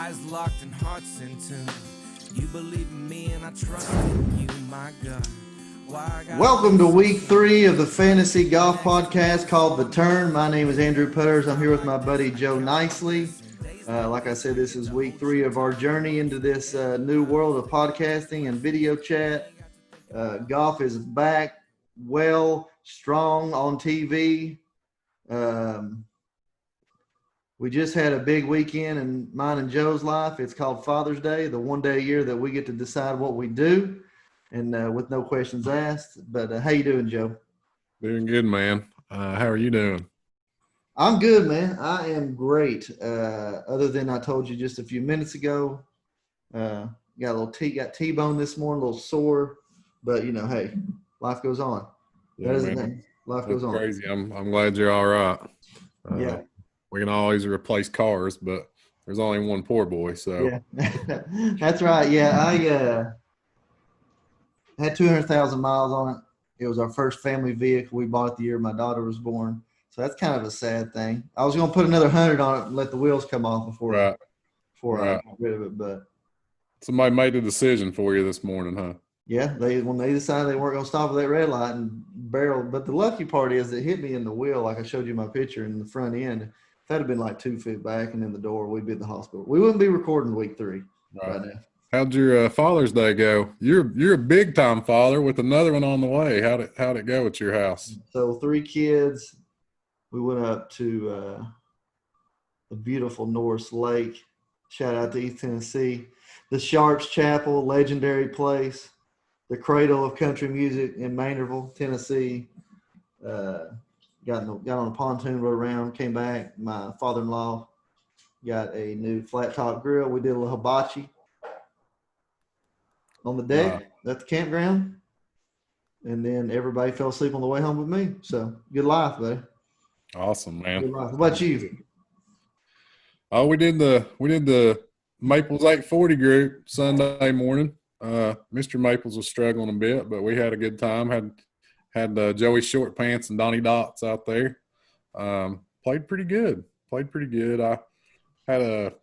Eyes locked and hearts in tune. You believe in me and I trust in you, my God. Welcome to week 3 of the Fantasy Golf Podcast called The Turn. My name is Andrew Putters. I'm here with my buddy Joe Nicely. Like I said, this is week 3 of our journey into this new world of podcasting and video chat. Golf is back, well, strong on TV. We just had a big weekend in mine and Joe's life. It's called Father's Day, the one day a year that we get to decide what we do. And with no questions asked. But how you doing, Joe? Doing good, man. How are you doing? I'm good, man. I am great. Other than I told you just a few minutes ago, got T-bone this morning, a little sore, but hey, life goes on. Yeah, life goes on. Crazy. I'm glad you're all right. Yeah. We can always replace cars, but there's only one poor boy. So yeah, that's right. Yeah, I had 200,000 miles on it. It was our first family vehicle. We bought it the year my daughter was born. So that's kind of a sad thing. I was going to put another 100 on it and let the wheels come off before I got rid of it. But somebody made the decision for you this morning, huh? Yeah, when they decided they weren't going to stop at that red light and barreled. But the lucky part is it hit me in the wheel, like I showed you my picture in the front end. If that had been like 2 feet back and in the door, we'd be at the hospital. We wouldn't be recording week 3 right now. How'd your Father's Day go? You're a big time father with another one on the way. How'd it go at your house? So 3 kids. We went up to the beautiful Norris Lake. Shout out to East Tennessee. The Sharps Chapel, legendary place. The cradle of country music in Maynardville, Tennessee. Got on a pontoon, rode around, came back. My father-in-law got a new flat top grill. We did a little hibachi on the deck at the campground, and then everybody fell asleep on the way home with me. So good life, buddy. Awesome, man. Good life. What about you? Oh, we did the Maples 840 group Sunday morning. Mr. Maples was struggling a bit, but we had a good time. Had Joey Short Pants and Donnie Dots out there. Played pretty good. I had a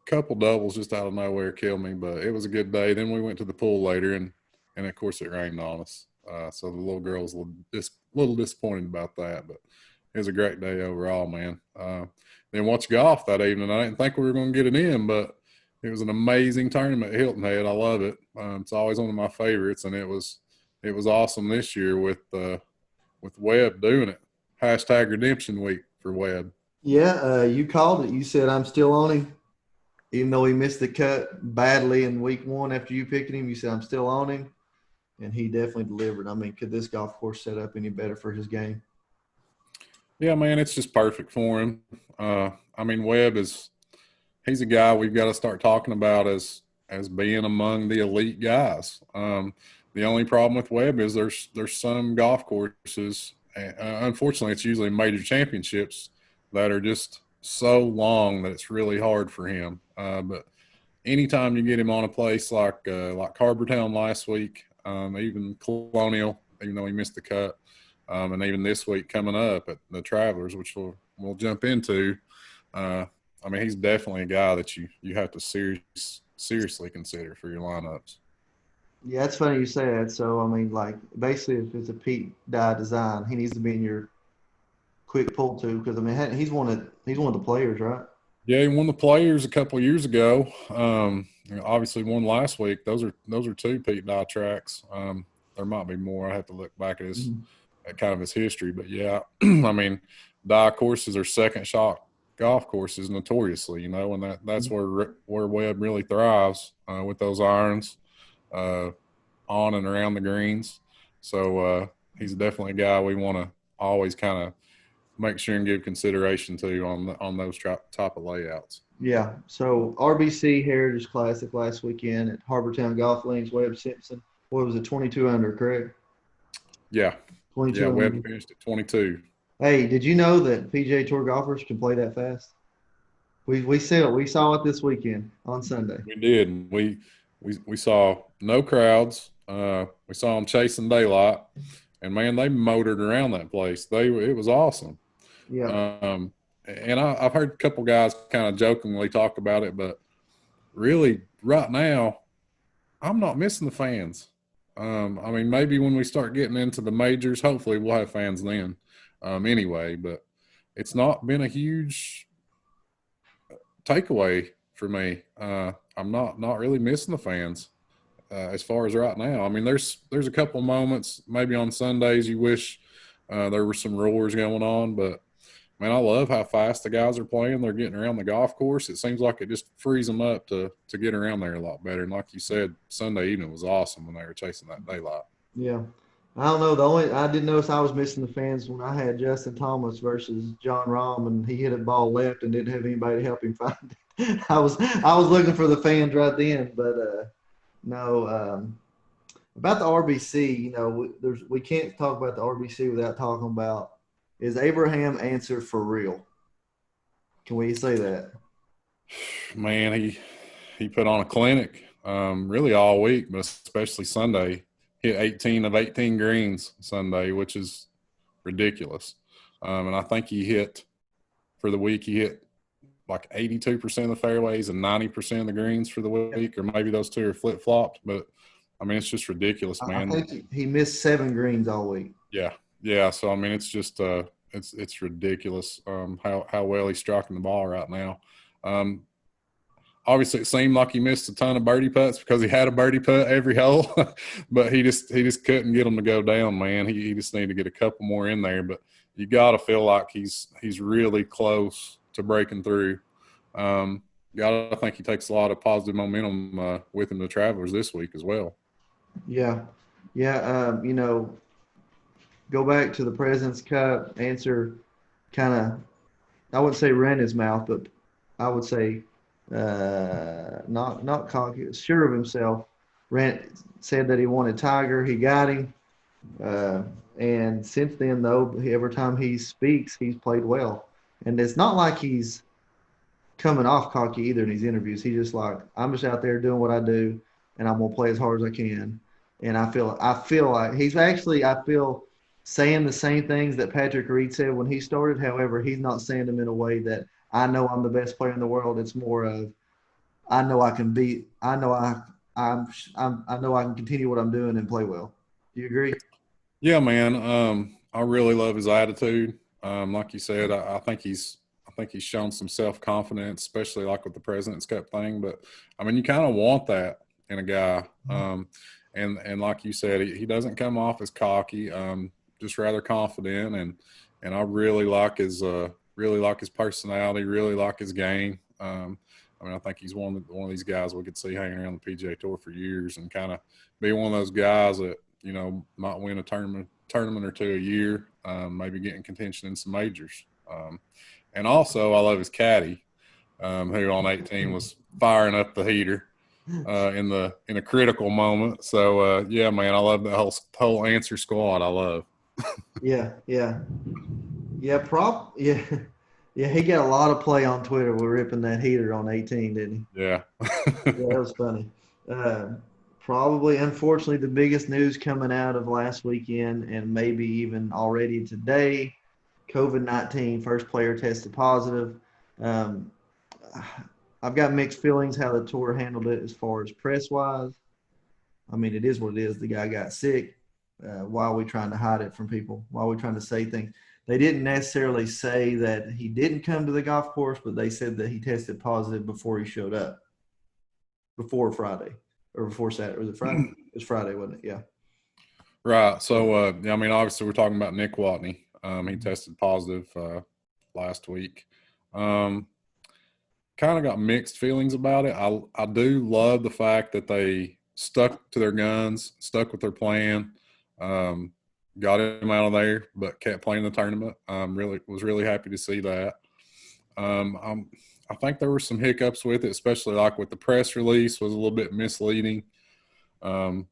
couple doubles just out of nowhere kill me, but it was a good day. Then we went to the pool later, and of course it rained on us. So the little girl was a little disappointed about that, but it was a great day overall, man. Then watched golf that evening. I didn't think we were going to get it in, but it was an amazing tournament Hilton Head. I love it. It's always one of my favorites, and it was awesome this year with Webb doing it. Hashtag Redemption Week for Webb. Yeah, you called it. You said I'm still on him. Even though he missed the cut badly in week 1 after you picked him, you said I'm still on him, and he definitely delivered. I mean, could this golf course set up any better for his game? Yeah, man, it's just perfect for him. I mean, Webb he's a guy we've got to start talking about as being among the elite guys. The only problem with Webb is there's some golf courses, unfortunately it's usually major championships, that are just so long that it's really hard for him. But anytime you get him on a place like Harbor Town last week, even Colonial, even though he missed the cut, and even this week coming up at the Travelers, which we'll jump into, I mean, he's definitely a guy that you have to seriously consider for your lineups. Yeah, it's funny you say that. So, I mean, like, basically, if it's a Pete Dye design, he needs to be in your quick pull to, because, I mean, he's one of the players, right? Yeah, he won the Players a couple of years ago. Obviously won last week. Those are 2 Pete Dye tracks. There might be more. I have to look back at at kind of his history. But, yeah, I mean, Dye courses are second shot golf courses notoriously, and that's where Webb really thrives with those irons on and around the greens. So he's definitely a guy we want to always kind of make sure and give consideration to on those type of layouts. Yeah. So RBC Heritage Classic last weekend at Harbor Town Golf Links. Webb Simpson. What was it? 22 under, correct? Yeah. 22. Yeah. Webb finished at 22. Hey, did you know that PGA Tour golfers can play that fast? We saw it this weekend on Sunday. We did. We saw no crowds. We saw them chasing daylight, and man, they motored around that place. It was awesome. Yeah. and I've heard a couple guys kind of jokingly talk about it, but really right now, I'm not missing the fans. I mean, maybe when we start getting into the majors, hopefully we'll have fans then. Anyway, but it's not been a huge takeaway for me. I'm not really missing the fans as far as right now. I mean, there's a couple moments maybe on Sundays you wish there were some roars going on, but man, I love how fast the guys are playing. They're getting around the golf course. It seems like it just frees them up to get around there a lot better. And like you said, Sunday evening was awesome when they were chasing that daylight. Yeah. I don't know. I did notice I was missing the fans when I had Justin Thomas versus John Rahm, and he hit a ball left and didn't have anybody to help him find it. I was looking for the fans right then, but no. About the RBC, you know, we can't talk about the RBC without talking about, is Abraham Answer for real? Can we say that? Man, he put on a clinic really all week, but especially Sunday. Hit 18 of 18 greens Sunday, which is ridiculous. And I think he hit for the week. He hit like 82% of the fairways and 90% of the greens for the week, or maybe those two are flip flopped. But I mean, it's just ridiculous, man. I think he missed 7 greens all week. Yeah. So I mean, it's just it's ridiculous how well he's striking the ball right now. Obviously, it seemed like he missed a ton of birdie putts because he had a birdie putt every hole, but he just couldn't get them to go down, man. He just needed to get a couple more in there. But you got to feel like he's really close to breaking through. Got to think he takes a lot of positive momentum with him to Travelers this week as well. Yeah. You know, go back to the President's Cup. Answer kind of, I wouldn't say ran his mouth, but I would say not cocky, sure of himself. Said that he wanted Tiger. He got him. And since then, though, every time he speaks, he's played well. And it's not like he's coming off cocky either in these interviews. He's just like, I'm just out there doing what I do, and I'm gonna play as hard as I can. And I feel like he's actually, saying the same things that Patrick Reed said when he started. However, he's not saying them in a way that I know I'm the best player in the world. It's more of, I know I can beat. I know I know I can continue what I'm doing and play well. Do you agree? Yeah, man. I really love his attitude. Like you said, I think he's shown some self-confidence, especially like with the President's Cup thing. But I mean, you kind of want that in a guy. And like you said, he doesn't come off as cocky. Just rather confident, and I really like his personality, really like his game. I mean, I think he's one of these guys we could see hanging around the PGA Tour for years and kind of be one of those guys that, you know, might win a tournament or two a year, maybe get in contention in some majors. And also, I love his caddy, who on 18 was firing up the heater in a critical moment. So yeah, man, I love the whole Answer squad. I love. Yeah. Yeah. He got a lot of play on Twitter with ripping that heater on 18, didn't he? Yeah. Yeah, that was funny. Probably, unfortunately, the biggest news coming out of last weekend and maybe even already today, COVID-19, first player tested positive. I've got mixed feelings how the tour handled it as far as press-wise. I mean, it is what it is. The guy got sick. Why are we trying to hide it from people? Why are we trying to say things? They didn't necessarily say that he didn't come to the golf course, but they said that he tested positive before he showed up, before Friday or before Saturday. Was it Friday? It was Friday, wasn't it? Yeah. Right. So, I mean, obviously we're talking about Nick Watney. He tested positive last week. Kind of got mixed feelings about it. I do love the fact that they stuck to their guns, stuck with their plan. Got him out of there, but kept playing the tournament. Was really happy to see that. I think there were some hiccups with it, especially like with the press release was a little bit misleading. My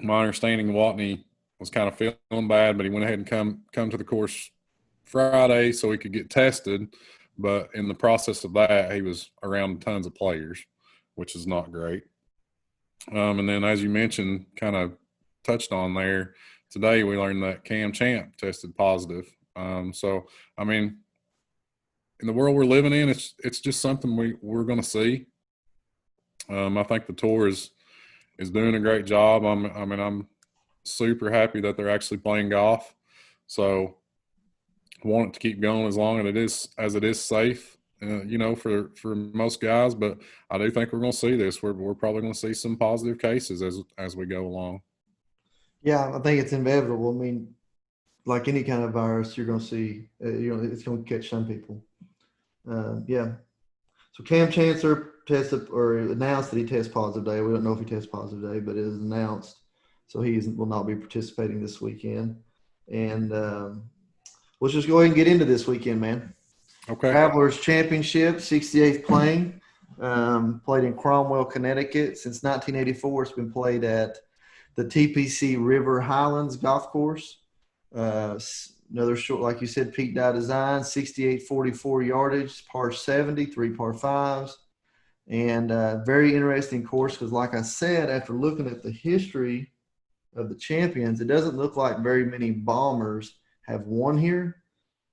understanding, Watney was kind of feeling bad, but he went ahead and come to the course Friday so he could get tested. But in the process of that, he was around tons of players, which is not great. And then, as you mentioned, kind of touched on there, today we learned that Cam Champ tested positive. So, I mean, in the world we're living in, it's just something we're going to see. I think the tour is doing a great job. I'm super happy that they're actually playing golf. So I want it to keep going as long as it is safe, for most guys. But I do think we're going to see this. We're probably going to see some positive cases as we go along. Yeah, I think it's inevitable. I mean, like any kind of virus, you're going to see, it's going to catch some people. Yeah. So Cam Chancellor tested or announced that he tests positive today. We don't know if he tests positive today, but it is announced. So he will not be participating this weekend. And let's just go ahead and get into this weekend, man. Okay. Travelers Championship, 68th playing, played in Cromwell, Connecticut. Since 1984, it's been played at the TPC River Highlands Golf Course. Another short, like you said, Pete Dye design, 68-44 yardage, par 70, 3 par 5s. And very interesting course because, like I said, after looking at the history of the champions, it doesn't look like very many bombers have won here.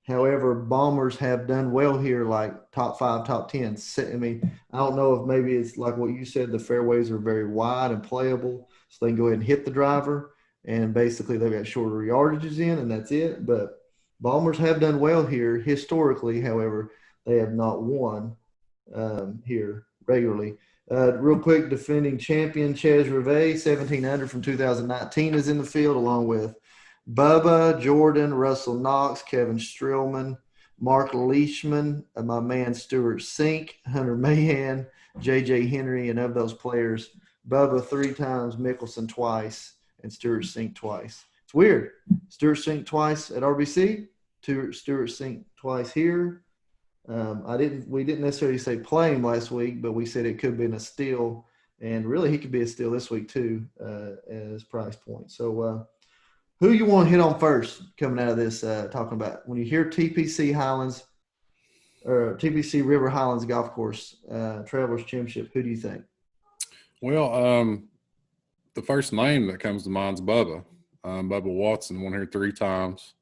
However, bombers have done well here, like top 5, top 10. I mean, I don't know if maybe it's like what you said, the fairways are very wide and playable, so they can go ahead and hit the driver. And basically they've got shorter yardages in, and that's it. But bombers have done well here historically. However, they have not won here regularly. Real quick, defending champion Ches Rivet, 17 under from 2019, is in the field, along with Bubba, Jordan, Russell Knox, Kevin Strillman, Mark Leishman, my man Stuart Sink, Hunter Mahan, J.J. Henry, and of those players, Bubba 3 times, Mickelson twice, and Stuart Sink twice. It's weird. Stuart Sink twice at RBC, Stuart Sink twice here. We didn't necessarily say play him last week, but we said it could have been a steal, and really he could be a steal this week too as price point. So who you want to hit on first coming out of this talking about when you hear TPC Highlands or TPC River Highlands Golf Course Travelers Championship? Who do you think? Well, the first name that comes to mind is Bubba. Bubba Watson won here 3 times.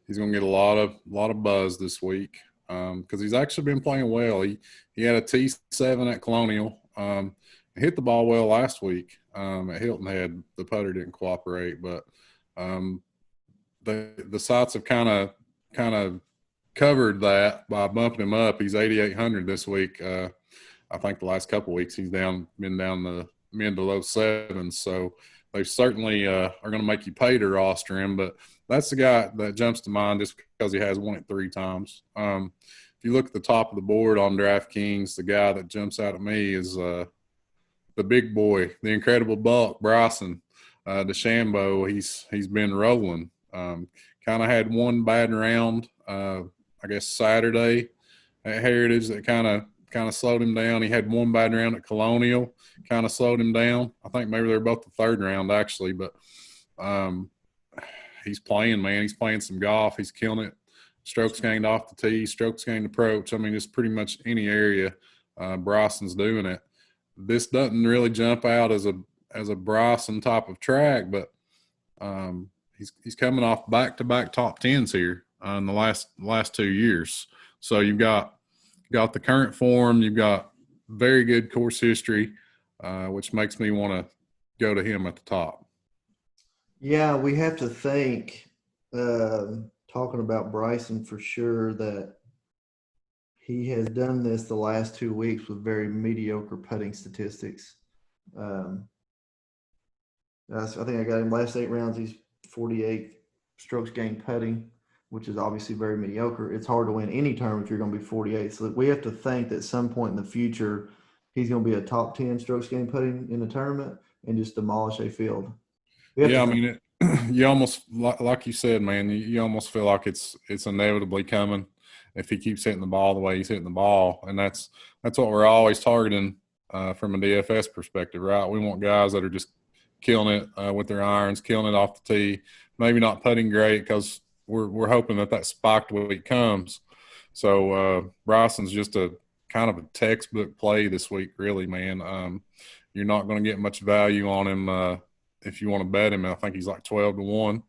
He's going to get a lot of buzz this week because he's actually been playing well. He had a T7 at Colonial. He hit the ball well last week at Hilton Head. The putter didn't cooperate, but the sites have kind of covered that by bumping him up. He's 8,800 this week. I think the last couple of weeks he's been down the mid to low 7s. So they certainly are going to make you pay to roster him. But that's the guy that jumps to mind just because he has won it 3 times. If you look at the top of the board on DraftKings, the guy that jumps out at me is the big boy, the incredible buck, Bryson DeChambeau. He's been rolling. Kind of had one bad round, I guess Saturday at Heritage that kind of slowed him down. He had one bad round at Colonial, kind of slowed him down. I think maybe they're both the 3rd round actually, but he's playing, man. He's playing some golf. He's killing it. Strokes gained off the tee, strokes gained approach. I mean, just pretty much any area Bryson's doing it. This doesn't really jump out as a Bryson type of track, but he's coming off back-to-back top 10s here in the last 2 years. So you've got the current form, you've got very good course history, which makes me want to go to him at the top. Yeah, we have to think, talking about Bryson for sure, that he has done this the last 2 weeks with very mediocre putting statistics. I think I got him last 8 rounds. He's 48 strokes gained putting, which is obviously very mediocre. It's hard to win any tournament if you're going to be 48. So we have to think that at some point in the future, he's going to be a top 10 strokes gained putting in the tournament and just demolish a field. Yeah, I mean, you almost, like you said, man, you almost feel like it's inevitably coming if he keeps hitting the ball the way he's hitting the ball. And that's what we're always targeting from a DFS perspective, right? We want guys that are just killing it with their irons, killing it off the tee, maybe not putting great because we're hoping that spiked week comes. So Bryson's just a kind of a textbook play this week, really, man. You're not going to get much value on him if you want to bet him. I think he's like 12-1.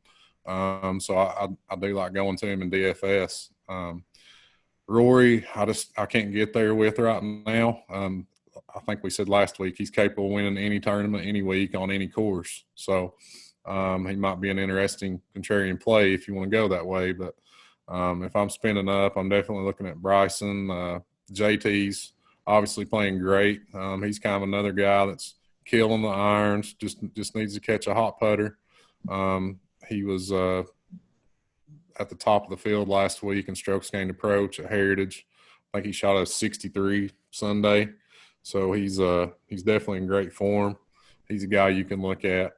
So I do like going to him in DFS. Rory, I can't get there with right now. I think we said last week he's capable of winning any tournament, any week, on any course. So he might be an interesting contrarian play if you want to go that way. But if I'm spinning up, I'm definitely looking at Bryson. JT's obviously playing great. He's kind of another guy that's killing the irons. Just needs to catch a hot putter. He was at the top of the field last week in strokes gained approach at Heritage. I think he shot a 63 Sunday. So he's definitely in great form. He's a guy you can look at.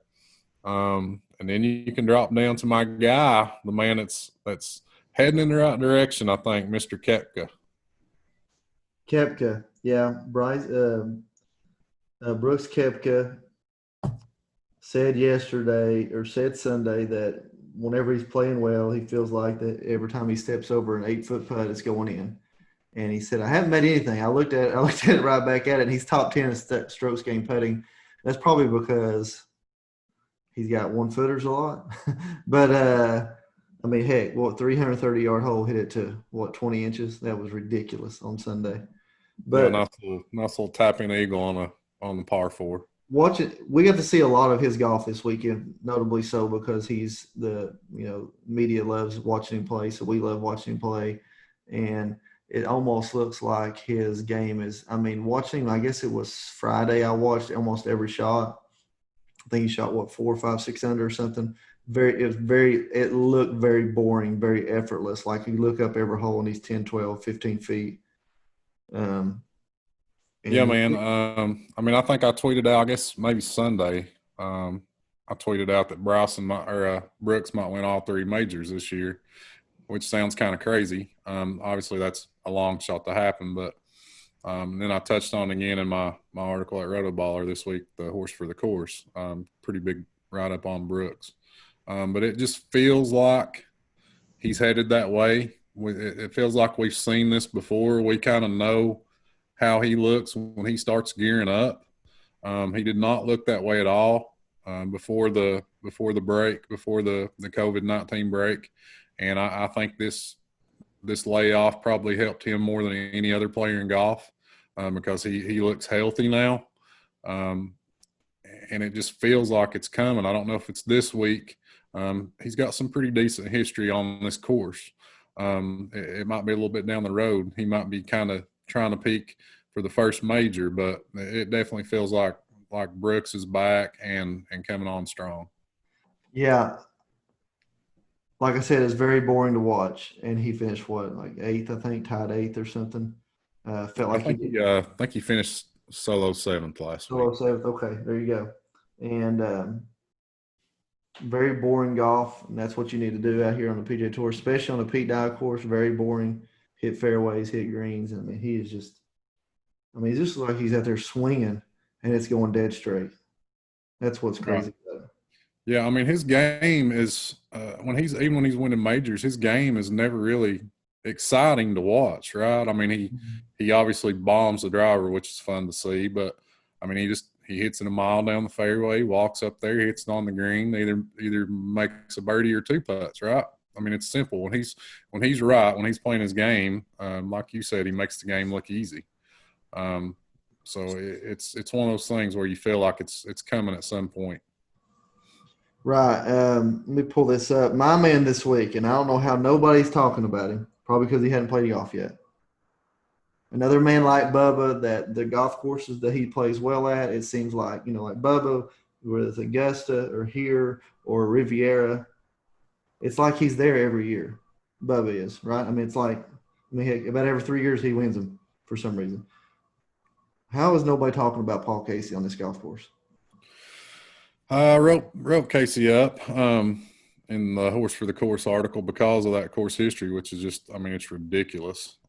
And then you can drop down to my guy, the man that's heading in the right direction, I think, Mr. Koepka. Koepka, yeah. Brooks Koepka said Sunday that whenever he's playing well, he feels like that every time he steps over an 8-foot putt, it's going in. And he said, I haven't made anything. I looked at it right back at it, and he's top 10 in strokes gained putting. That's probably because he's got one-footers a lot. But, I mean, heck, 330-yard hole hit it to, 20 inches? That was ridiculous on Sunday. But yeah, nice little tapping eagle on the par 4. We got to see a lot of his golf this weekend, notably so because he's media loves watching him play, so we love watching him play. And it almost looks like his game is – I mean, watching him, I guess it was Friday, I watched almost every shot. I think he shot, 4, 5, 6 under or something. It looked very boring, very effortless. Like you look up every hole and he's 10, 12, 15 feet. Yeah, man. I mean, I think I tweeted out, I guess maybe Sunday, I tweeted out that Brooks might win all 3 majors this year, which sounds kind of crazy. Obviously, that's a long shot to happen, but then I touched on again in my article at Rotoballer this week, the horse for the course. Pretty big write-up on Brooks. But it just feels like he's headed that way. It feels like we've seen this before. We kind of know how he looks when he starts gearing up. He did not look that way at all before the break, before the COVID-19 break. And I think this layoff probably helped him more than any other player in golf because he looks healthy now. And it just feels like it's coming. I don't know if it's this week. He's got some pretty decent history on this course. It might be a little bit down the road. He might be kind of trying to peak for the first major, but it definitely feels like Brooks is back and coming on strong. Yeah. Like I said, it's very boring to watch, and he finished like 8th, I think, tied 8th or something. I think he finished solo 7th last week. Solo 7th, okay, there you go. And very boring golf, and that's what you need to do out here on the PGA Tour, especially on the Pete Dye course. Very boring. Hit fairways, hit greens. I mean, it's just like he's out there swinging, and it's going dead straight. That's what's crazy about it. Yeah, I mean, his game is when he's winning majors, his game is never really exciting to watch, right? I mean, he obviously bombs the driver, which is fun to see, but I mean, he hits it a mile down the fairway, walks up there, hits it on the green, either makes a birdie or 2 putts, right? I mean, it's simple. When he's playing his game, like you said, he makes the game look easy. So it's one of those things where you feel like it's coming at some point. Right. Let me pull this up. My man this week, and I don't know how nobody's talking about him, probably because he hadn't played golf yet. Another man like Bubba, that the golf courses that he plays well at, it seems like, like Bubba, whether it's Augusta or here or Riviera, it's like he's there every year. Bubba is, right? I mean, it's like, heck, about every 3 years he wins them for some reason. How is nobody talking about Paul Casey on this golf course? Wrote Casey up in the Horse for the Course article because of that course history, which is just, I mean, it's ridiculous.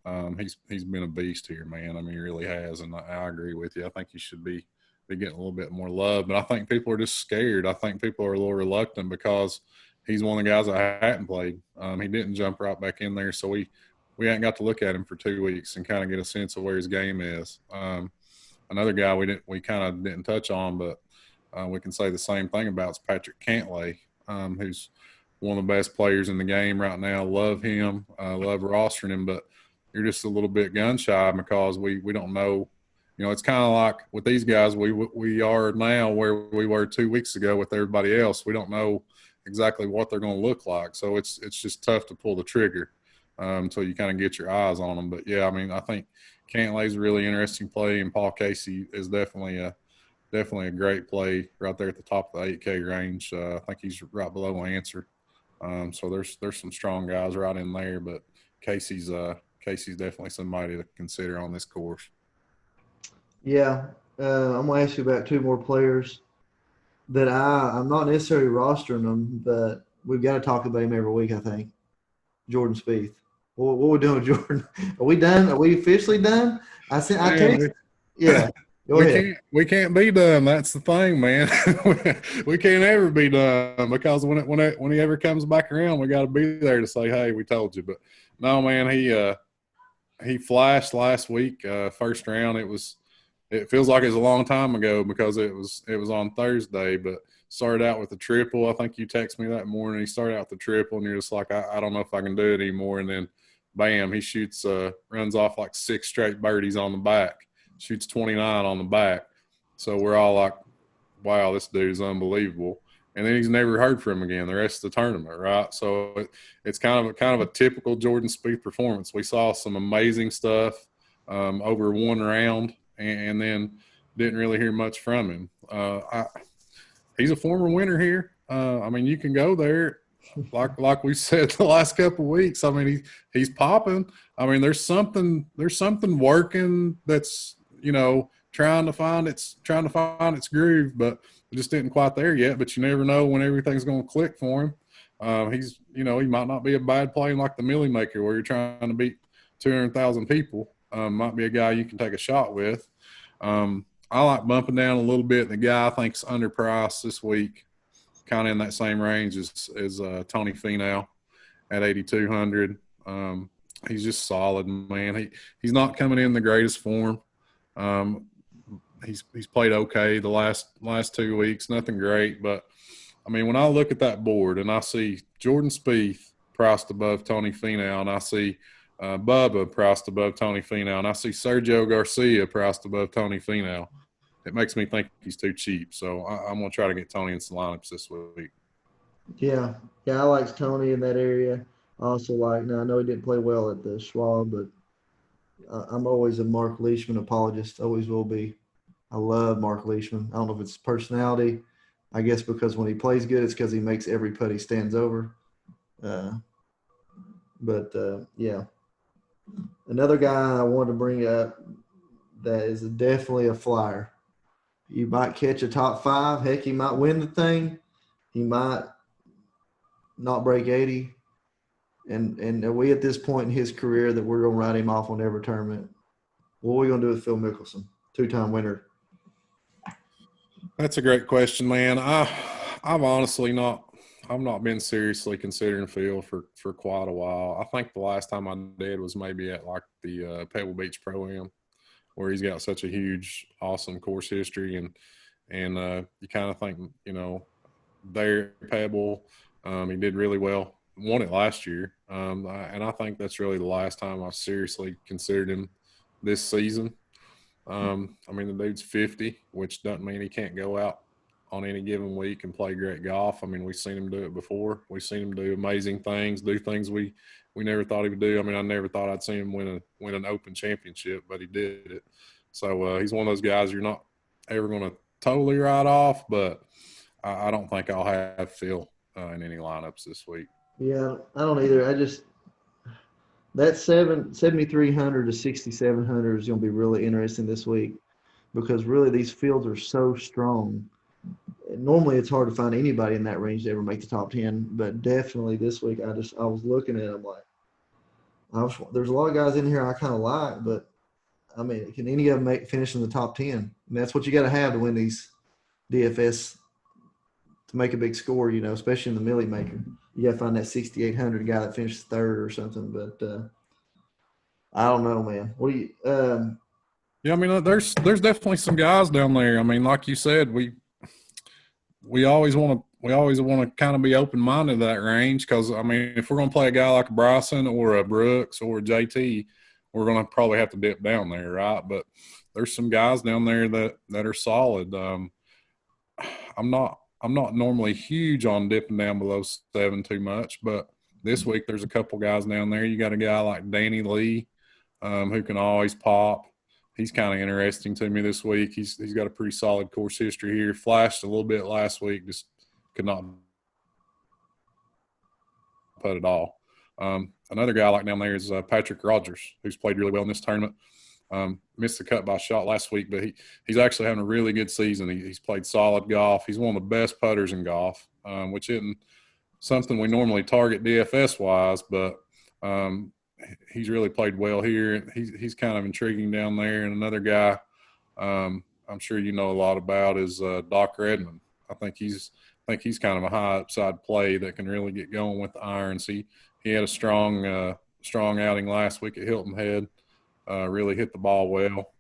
He's been a beast here, man. I mean, he really has, and I agree with you. I think he should be getting a little bit more love, but I think people are just scared. I think people are a little reluctant because he's one of the guys that hadn't played. He didn't jump right back in there, so we hadn't got to look at him for 2 weeks and kind of get a sense of where his game is. Another guy we kind of didn't touch on, but we can say the same thing about is Patrick Cantlay, who's one of the best players in the game right now. Love him, love rostering him, but you're just a little bit gun shy because we don't know. You know, it's kind of like with these guys, we are now where we were 2 weeks ago with everybody else. We don't know exactly what they're going to look like, so it's just tough to pull the trigger until you kind of get your eyes on them. But yeah, I mean, I think Cantlay's a really interesting play, and Paul Casey is definitely a great play right there at the top of the 8K range. I think he's right below Answer. So there's some strong guys right in there, but Casey's definitely somebody to consider on this course. Yeah, I'm gonna ask you about two more players that I'm not necessarily rostering them, but we've got to talk about him every week. I think Jordan Spieth. What we doing with Jordan? Are we done? Are we officially done? I text. Yeah. Go ahead. We can't be done. That's the thing, man. We can't ever be done because when he ever comes back around, we got to be there to say, "Hey, we told you." But no, man, he flashed last week, first round. It feels like it was a long time ago because it was on Thursday, but started out with a triple. I think you texted me that morning. He started out with the triple, and you're just like, I don't know if I can do it anymore. And then, bam, he shoots, runs off like 6 straight birdies on the back. Shoots 29 on the back. So we're all like, wow, this dude's unbelievable. And then he's never heard from him again the rest of the tournament, right? So it's kind of a typical Jordan Spieth performance. We saw some amazing stuff over one round and then didn't really hear much from him. He's a former winner here. I mean, you can go there. Like we said the last couple of weeks. I mean, he's popping. I mean, there's something working that's, you know, trying to find its groove, but it just isn't quite there yet. But you never know when everything's going to click for him. He's, you know, he might not be a bad play like the Millie Maker where you're trying to beat 200,000 people. Might be a guy you can take a shot with. I like bumping down a little bit. The guy I think's underpriced this week, kind of in that same range as Tony Finau at 8,200. He's just solid, man. He's not coming in the greatest form. He's played okay the last 2 weeks, nothing great. But, I mean, when I look at that board and I see Jordan Spieth priced above Tony Finau, and I see Bubba priced above Tony Finau, and I see Sergio Garcia priced above Tony Finau, it makes me think he's too cheap. So I'm going to try to get Tony in some lineups this week. Yeah, I like Tony in that area. I also like – now I know he didn't play well at the Schwab, but I'm always a Mark Leishman apologist, always will be. I love Mark Leishman. I don't know if it's personality. I guess because when he plays good, it's because he makes every putt he stands over. Yeah. Another guy I wanted to bring up that is definitely a flyer. You might catch a top 5. Heck, he might win the thing. He might not break 80. And are we at this point in his career that we're going to write him off on every tournament? What are we going to do with Phil Mickelson, 2-time winner? That's a great question, man. I've honestly not been seriously considering Phil for quite a while. I think the last time I did was maybe at like the Pebble Beach Pro-Am, where he's got such a huge, awesome course history, and you kind of think, you know, there Pebble, he did really well, won it last year, and I think that's really the last time I've seriously considered him this season. I mean, the dude's 50, which doesn't mean he can't go out on any given week and play great golf. I mean, we've seen him do it before. We've seen him do amazing things, do things we never thought he would do. I mean, I never thought I'd see him win an Open championship, but he did it. So he's one of those guys you're not ever going to totally write off, but I don't think I'll have Phil in any lineups this week. Yeah, I don't either. I just that 7,300 to 6,700 is going to be really interesting this week because really these fields are so strong. Normally it's hard to find anybody in that range to ever make the top 10, but definitely this week I was looking at it, I'm like, there's a lot of guys in here I kind of like, but I mean, can any of them finish in the top 10? And that's what you got to have to win these DFS to make a big score, you know, especially in the Millie Maker. You got to find that 6,800 guy that finishes third or something. But I don't know, man. What do you? Yeah, I mean, there's definitely some guys down there. I mean, like you said, we always want to kind of be open minded to that range because I mean, if we're going to play a guy like a Bryson or a Brooks or a JT, we're going to probably have to dip down there, right? But there's some guys down there that are solid. I'm not normally huge on dipping down below 7 too much, but this week there's a couple guys down there. You got a guy like Danny Lee, who can always pop. He's kind of interesting to me this week. He's got a pretty solid course history here. Flashed a little bit last week, just could not putt at all. Another guy I like down there is Patrick Rogers, who's played really well in this tournament. Missed the cut by a shot last week, but he's actually having a really good season. He's played solid golf. He's one of the best putters in golf, which isn't something we normally target DFS-wise, but he's really played well here. He's kind of intriguing down there. And another guy I'm sure you know a lot about is Doc Redmond. I think he's kind of a high upside play that can really get going with the irons. He had a strong outing last week at Hilton Head. Really hit the ball well.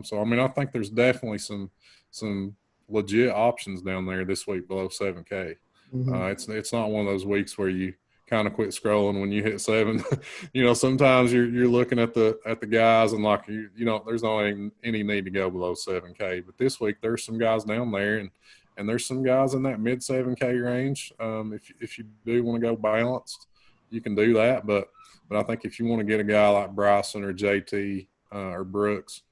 So I mean, I think there's definitely some legit options down there this week below 7K. Mm-hmm. It's not one of those weeks where you kind of quit scrolling when you hit 7. Sometimes you're looking at the guys and like you know there's not any need to go below 7K. But this week there's some guys down there and there's some guys in that mid 7K range. If you do want to go balanced, you can do that. But I think if you want to get a guy like Bryson or JT or Brooks,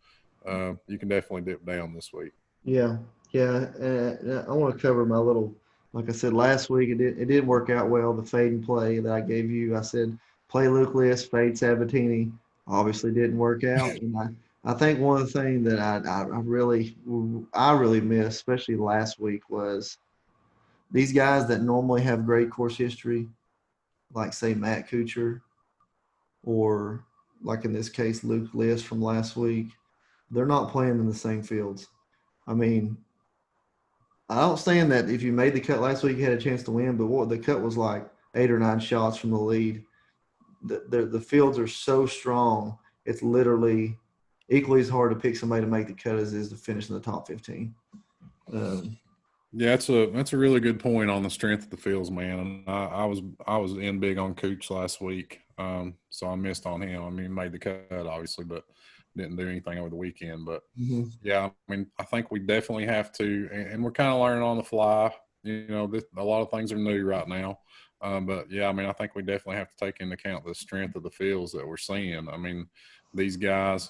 you can definitely dip down this week. Yeah. I want to cover my little. Like I said last week, it didn't work out well. The fade and play that I gave you, I said play Luke List, fade Sabatini. Obviously, didn't work out. And I think one of the things that I really missed, especially last week, was these guys that normally have great course history, like say Matt Kuchar, or like in this case Luke List from last week. They're not playing in the same fields. I mean, I don't stand that if you made the cut last week, you had a chance to win, but what the cut was like 8 or 9 shots from the lead. The fields are so strong. It's literally equally as hard to pick somebody to make the cut as it is to finish in the top 15. Yeah, that's a really good point on the strength of the fields, man. And I was in big on Cooch last week, so I missed on him. I mean, he made the cut obviously, but didn't do anything over the weekend. But yeah, I mean, I think we definitely have to, and we're kind of learning on the fly. A lot of things are new right now. But yeah, I mean, I think we definitely have to take into account the strength of the fields that we're seeing. I mean, these guys,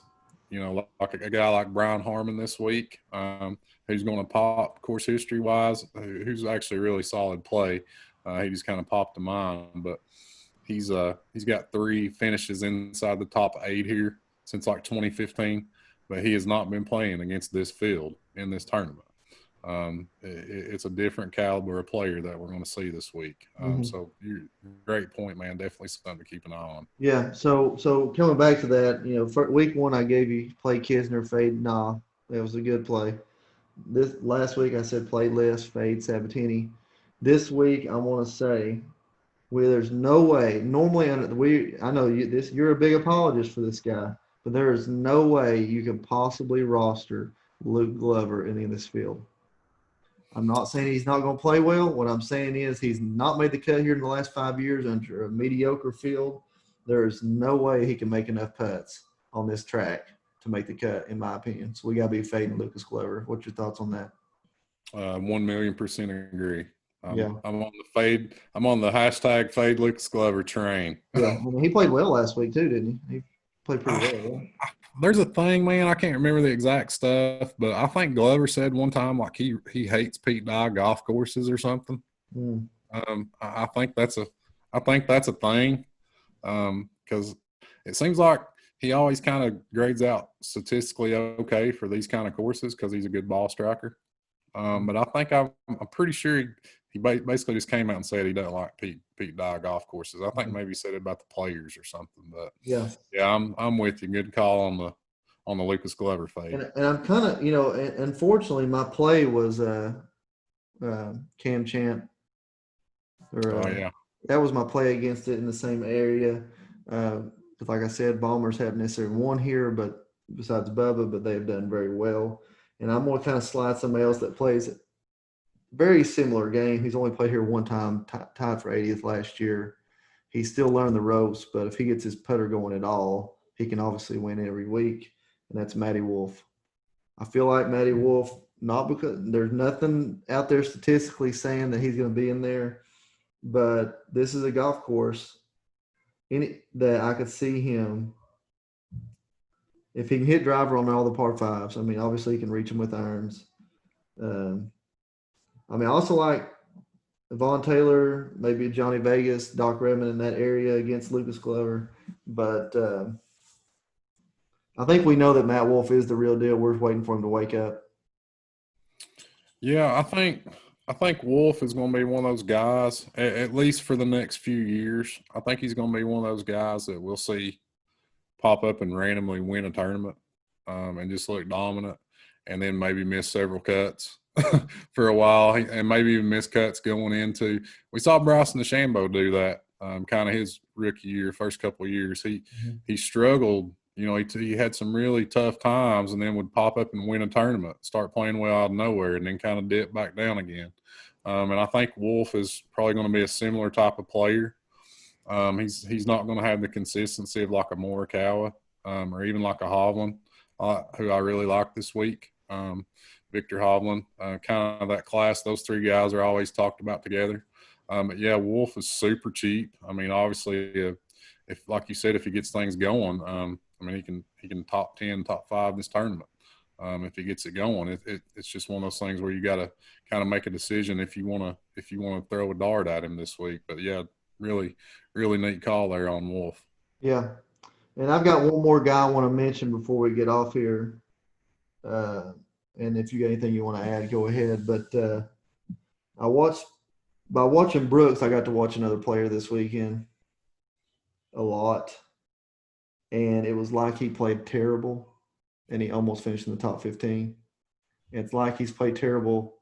like a guy like Brian Harmon this week, who's going to pop course history wise, who's actually a really solid play. He just kind of popped to mind, but he's got 3 finishes inside the top 8 here since like 2015, but he has not been playing against this field in this tournament. It's a different caliber of player that we're going to see this week. So great point, man. Definitely something to keep an eye on. Yeah. So coming back to that, for week 1, I gave you play Kisner, fade. Nah, that was a good play. This last week I said play List, fade Sabatini. This week I want to say, there's no way. Normally, I know you're a big apologist for this guy, but there is no way you can possibly roster Luke Glover in this field. I'm not saying he's not going to play well. What I'm saying is he's not made the cut here in the last 5 years under a mediocre field. There is no way he can make enough putts on this track to make the cut, in my opinion. So we got to be fading Lucas Glover. What's your thoughts on that? 1,000,000% agree. Yeah. I'm on the fade. I'm on the hashtag fade Lucas Glover train. Yeah, I mean, he played well last week too, didn't he? He played pretty well. Yeah. There's a thing, man. I can't remember the exact stuff, but I think Glover said one time like he hates Pete Dye golf courses or something. I think that's a thing because it seems like he always kind of grades out statistically okay for these kind of courses because he's a good ball striker. But I think I'm pretty sure he basically just came out and said he doesn't like Pete Dye golf courses. I think maybe he said it about the players or something. But yeah, I'm with you. Good call on the Lucas Glover fade. And I'm kind of unfortunately my play was Cam Champ. That was my play against it in the same area. But like I said, Bombers haven't necessarily won here, but besides Bubba, but they've done very well. And I'm going to kind of slide somebody else that plays a very similar game. He's only played here one time, tied for 80th last year. He's still learning the ropes, but if he gets his putter going at all, he can obviously win every week, and that's Matty Wolf. I feel like Matty Wolf, not because there's nothing out there statistically saying that he's going to be in there, but this is a golf course that I could see him. If he can hit driver on all the par fives, I mean, obviously he can reach them with irons. I also like Vaughn Taylor, maybe Johnny Vegas, Doc Redman in that area against Lucas Glover. But I think we know that Matt Wolf is the real deal. We're waiting for him to wake up. Yeah, I think Wolf is going to be one of those guys, at least for the next few years. I think he's going to be one of those guys that we'll see pop up and randomly win a tournament and just look dominant, and then maybe miss several cuts for a while, and maybe even miss cuts going into. We saw Bryson DeChambeau do that kind of his rookie year, first couple of years. He struggled. You know, he had some really tough times, and then would pop up and win a tournament, start playing well out of nowhere, and then kind of dip back down again. And I think Wolf is probably going to be a similar type of player. He's not going to have the consistency of like a Morikawa or even like a Hovland, who I really like this week. Victor Hovland, kind of that class. Those three guys are always talked about together. But yeah, Wolf is super cheap. I mean, obviously, if like you said, if he gets things going, I mean, he can top 10, top 5 this tournament. If he gets it going, it's just one of those things where you got to kind of make a decision if you want to throw a dart at him this week. But yeah, really, really neat call there on Wolf. Yeah, and I've got one more guy I want to mention before we get off here. And if you got anything you want to add, go ahead. But by watching Brooks, I got to watch another player this weekend a lot. And it was like he played terrible, and he almost finished in the top 15. It's like he's played terrible.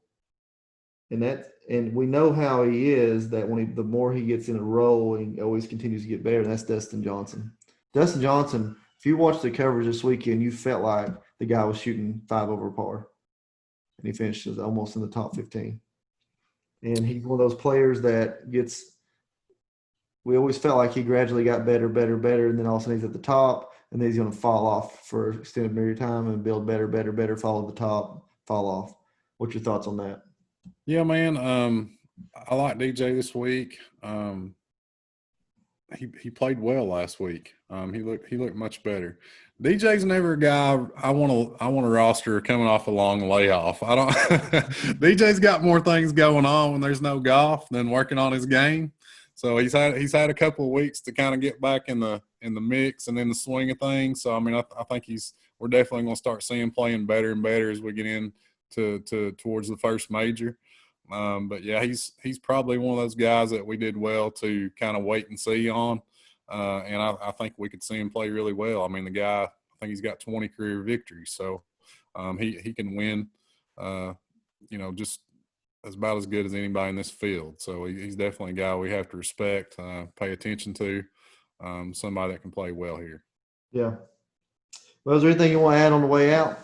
And we know how he is, that the more he gets in a roll, he always continues to get better, and that's Dustin Johnson. Dustin Johnson, if you watched the coverage this weekend, you felt like the guy was shooting 5 over par, and he finishes almost in the top 15. And he's one of those players that we always felt like he gradually got better, and then all of a sudden he's at the top, and then he's going to fall off for an extended period of time and build better, fall at the top, fall off. What's your thoughts on that? Yeah, man. I like DJ this week. He played well last week. He looked much better. DJ's never a guy I want to roster coming off a long layoff. I don't. DJ's got more things going on when there's no golf than working on his game. So he's had a couple of weeks to kind of get back in the mix and in the swing of things. So I mean, I think we're definitely going to start seeing playing better and better as we get in to towards the first major. But yeah, he's probably one of those guys that we did well to kind of wait and see on. And I think we could see him play really well. I mean, the guy, I think he's got 20 career victories. So he can win, just about as good as anybody in this field. So he's definitely a guy we have to respect, pay attention to, somebody that can play well here. Yeah. Well, is there anything you want to add on the way out?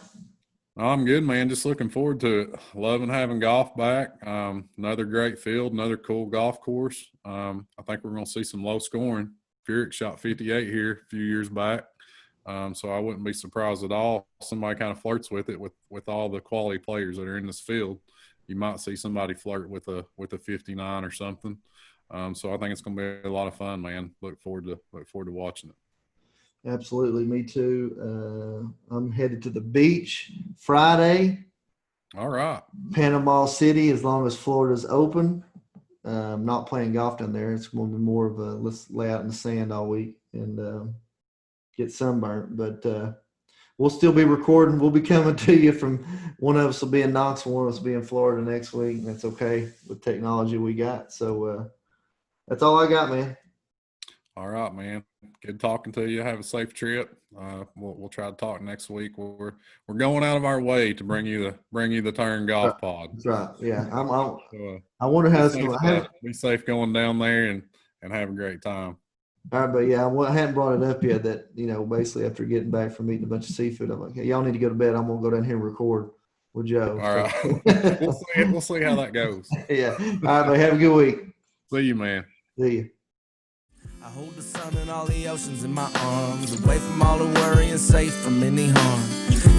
I'm good, man. Just looking forward to it. Loving having golf back. Another great field, another cool golf course. I think we're going to see some low scoring. Furyk shot 58 here a few years back. So I wouldn't be surprised at all. Somebody kind of flirts with it with all the quality players that are in this field. You might see somebody flirt with a 59 or something. So I think it's going to be a lot of fun, man. Look forward to watching it. Absolutely, me too. I'm headed to the beach Friday. All right. Panama City, as long as Florida's open. I'm not playing golf down there. It's going to be more of let's lay out in the sand all week and get sunburnt. But we'll still be recording. We'll be coming to you from one of us will be in Knoxville, one of us will be in Florida next week. And that's okay with technology we got. So that's all I got, man. All right, man. Good talking to you. Have a safe trip. We'll try to talk next week. We're going out of our way to bring you the Turn Golf Pod. That's right. Yeah, I wonder how it's going to be safe going down there and have a great time. All right, but yeah, I hadn't brought it up yet. That basically after getting back from eating a bunch of seafood, I'm like, hey, y'all need to go to bed. I'm gonna go down here and record with Joe. All right, we'll see how that goes. Yeah. All right, but have a good week. See you, man. See you. I hold the sun and all the oceans in my arms, away from all the worry and safe from any harm.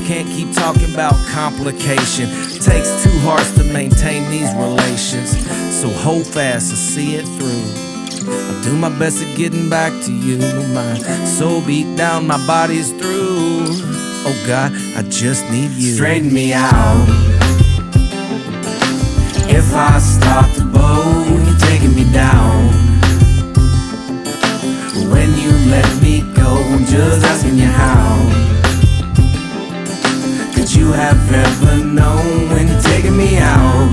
Can't keep talking about complication. Takes two hearts to maintain these relations. So hold fast and see it through. I'll do my best at getting back to you. My soul beat down, my body's through. Oh God, I just need you. Straighten me out. If I stop the boat, you're taking me down. When you let me go, I'm just asking you how. Could you have ever known when you're taking me out?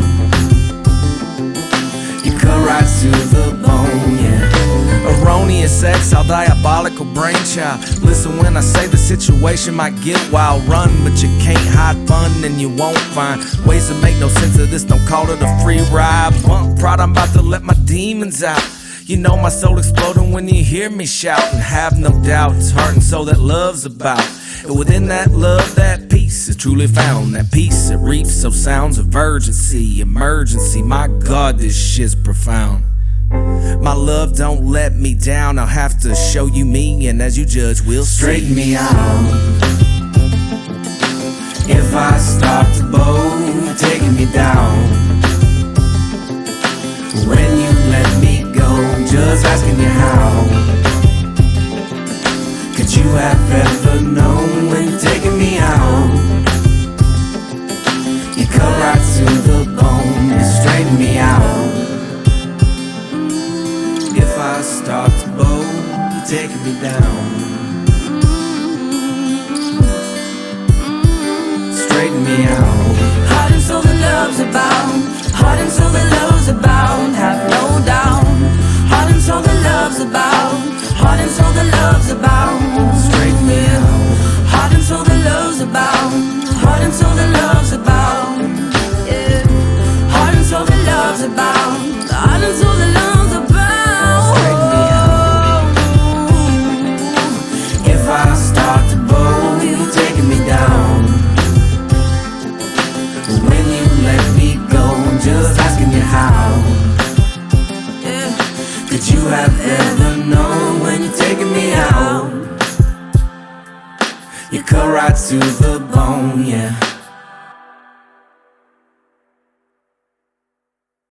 You cut right to the bone, yeah. Erroneous sex, all diabolical brainchild. Listen when I say the situation might get wild. Run, but you can't hide fun and you won't find ways to make no sense of this. Don't call it a free ride. Bump pride, I'm about to let my demons out. You know my soul exploding when you hear me shout. And have no doubt, it's heart and soul that love's about. And within that love, that peace is truly found. That peace it reaps, so sounds of urgency, emergency. My God, this shit's profound. My love, don't let me down. I'll have to show you me, and as you judge, we'll straighten me out. If I stop the boat, you're taking me down. When you let me go, I'm just asking you how. Could you have ever known when you're taking me out? You cut right to the bone, you straighten me out. If I start to bow, you're taking me down. Straighten me out. Heart and soul that love's about. Heart and soul that love's about. Have no doubt. Heart and soul that love's about. Heart and soul that love's about. Straighten me out. Heart and soul that love's about. Heart and soul that love's about. Yeah. Heart and soul that love's about. Heart and soul that love's about. Straighten me out. If I start to bow, you're taking me down. When you let me go, I'm just asking you how. Yeah. Could you have ever known when you're taking me out? You cut right to the bone, yeah.